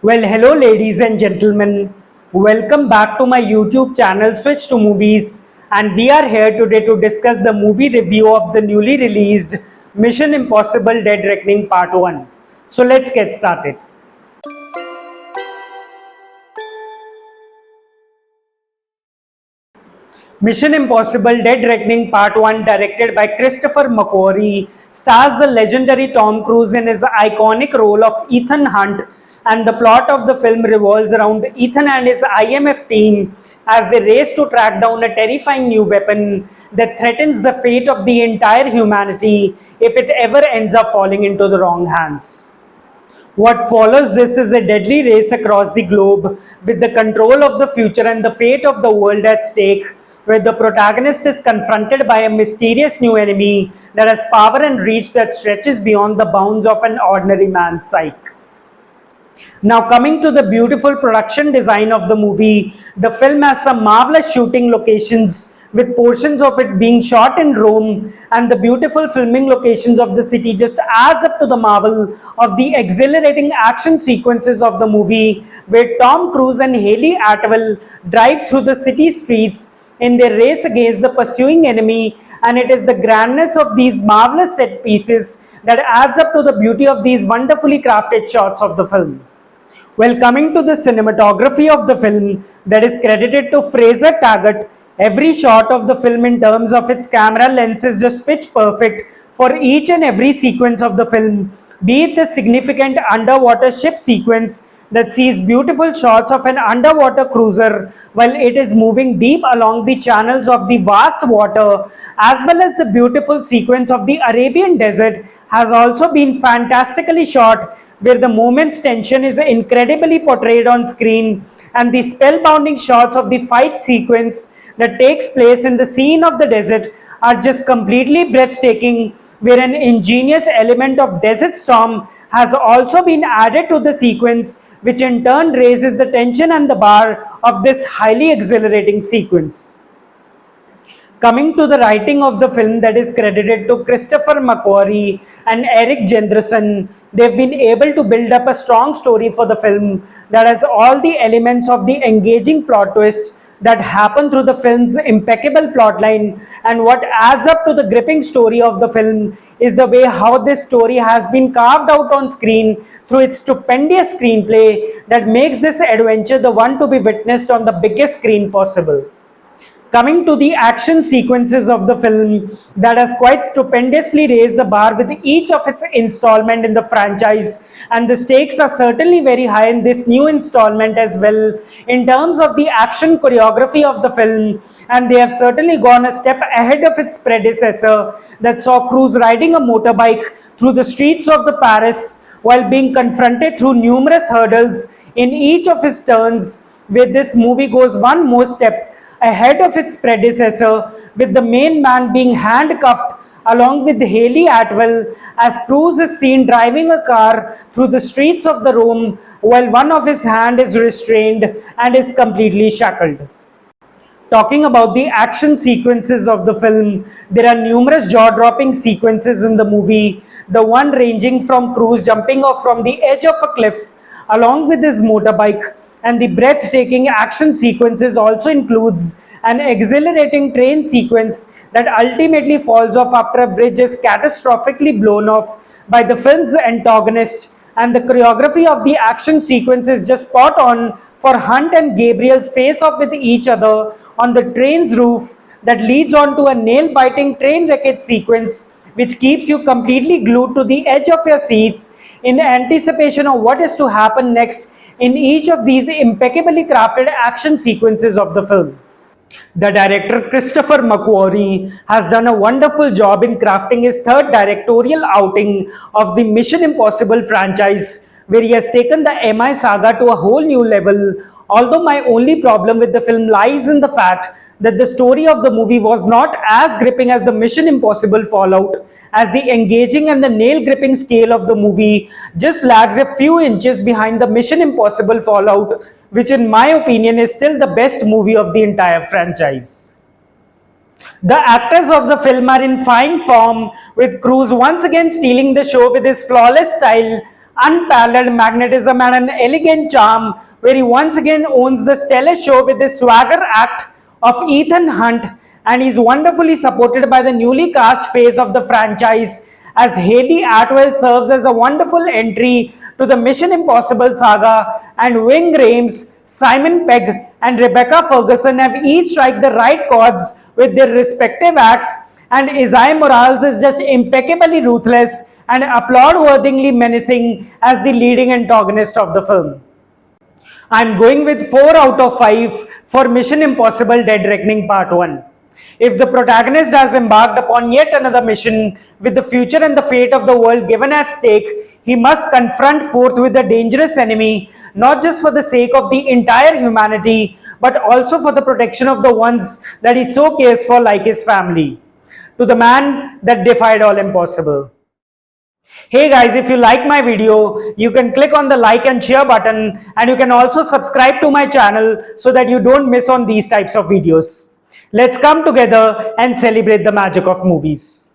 Well, hello, ladies and gentlemen. Welcome back to my YouTube channel Switch to Movies. And we are here today to discuss the movie review of the newly released Mission Impossible Dead Reckoning Part 1. So, let's get started. Mission Impossible Dead Reckoning Part 1, directed by Christopher McQuarrie, stars the legendary Tom Cruise in his iconic role of Ethan Hunt, and the plot of the film revolves around Ethan and his IMF team as they race to track down a terrifying new weapon that threatens the fate of the entire humanity if it ever ends up falling into the wrong hands. What follows this is a deadly race across the globe with the control of the future and the fate of the world at stake, where the protagonist is confronted by a mysterious new enemy that has power and reach that stretches beyond the bounds of an ordinary man's psyche. Now, coming to the beautiful production design of the movie, the film has some marvelous shooting locations, with portions of it being shot in Rome, and the beautiful filming locations of the city just adds up to the marvel of the exhilarating action sequences of the movie, where Tom Cruise and Haley Atwell drive through the city streets in their race against the pursuing enemy, and it is the grandness of these marvelous set pieces that adds up to the beauty of these wonderfully crafted shots of the film. Well, coming to the cinematography of the film, that is credited to Fraser Taggart. Every shot of the film in terms of its camera lens is just pitch perfect for each and every sequence of the film, be it the significant underwater ship sequence that sees beautiful shots of an underwater cruiser while it is moving deep along the channels of the vast water, as well as the beautiful sequence of the Arabian desert has also been fantastically shot, where the moment's tension is incredibly portrayed on screen, and the spellbinding shots of the fight sequence that takes place in the scene of the desert are just completely breathtaking, where an ingenious element of desert storm has also been added to the sequence, which in turn raises the tension and the bar of this highly exhilarating sequence. Coming to the writing of the film, that is credited to Christopher McQuarrie and Eric Jenderson, they've been able to build up a strong story for the film that has all the elements of the engaging plot twists that happen through the film's impeccable plotline. And what adds up to the gripping story of the film is the way how this story has been carved out on screen through its stupendous screenplay that makes this adventure the one to be witnessed on the biggest screen possible. Coming to the action sequences of the film, that has quite stupendously raised the bar with each of its installment in the franchise, and the stakes are certainly very high in this new installment as well in terms of the action choreography of the film, and they have certainly gone a step ahead of its predecessor that saw Cruise riding a motorbike through the streets of the Paris while being confronted through numerous hurdles in each of his turns, where this movie goes one more step ahead of its predecessor, with the main man being handcuffed along with Haley Atwell as Cruise is seen driving a car through the streets of the Rome while one of his hand is restrained and is completely shackled. Talking about the action sequences of the film, there are numerous jaw-dropping sequences in the movie. The one ranging from Cruise jumping off from the edge of a cliff along with his motorbike, and the breathtaking action sequences also includes an exhilarating train sequence that ultimately falls off after a bridge is catastrophically blown off by the film's antagonist, and the choreography of the action sequence is just spot on for Hunt and Gabriel's face off with each other on the train's roof that leads on to a nail-biting train wreckage sequence which keeps you completely glued to the edge of your seats in anticipation of what is to happen next in each of these impeccably crafted action sequences of the film. The director Christopher McQuarrie has done a wonderful job in crafting his third directorial outing of the Mission Impossible franchise, where he has taken the MI saga to a whole new level. Although my only problem with the film lies in the fact that the story of the movie was not as gripping as the Mission Impossible Fallout, as the engaging and the nail-gripping scale of the movie just lags a few inches behind the Mission Impossible Fallout, which in my opinion is still the best movie of the entire franchise. The actors of the film are in fine form, with Cruise once again stealing the show with his flawless style, unparalleled magnetism and an elegant charm, where he once again owns the stellar show with his swagger act of Ethan Hunt, and is wonderfully supported by the newly cast face of the franchise, as Haley Atwell serves as a wonderful entry to the Mission Impossible saga, and Ving Rhames, Simon Pegg, and Rebecca Ferguson have each strike the right chords with their respective acts, and Isaiah Morales is just impeccably ruthless and applaud-worthily menacing as the leading antagonist of the film. I'm going with 4 out of 5 for Mission Impossible Dead Reckoning Part 1. If the protagonist has embarked upon yet another mission with the future and the fate of the world given at stake, he must confront forth with a dangerous enemy, not just for the sake of the entire humanity, but also for the protection of the ones that he so cares for, like his family. To the man that defied all impossible. Hey guys, if you like my video, you can click on the like and share button, and you can also subscribe to my channel so that you don't miss on these types of videos. Let's come together and celebrate the magic of movies.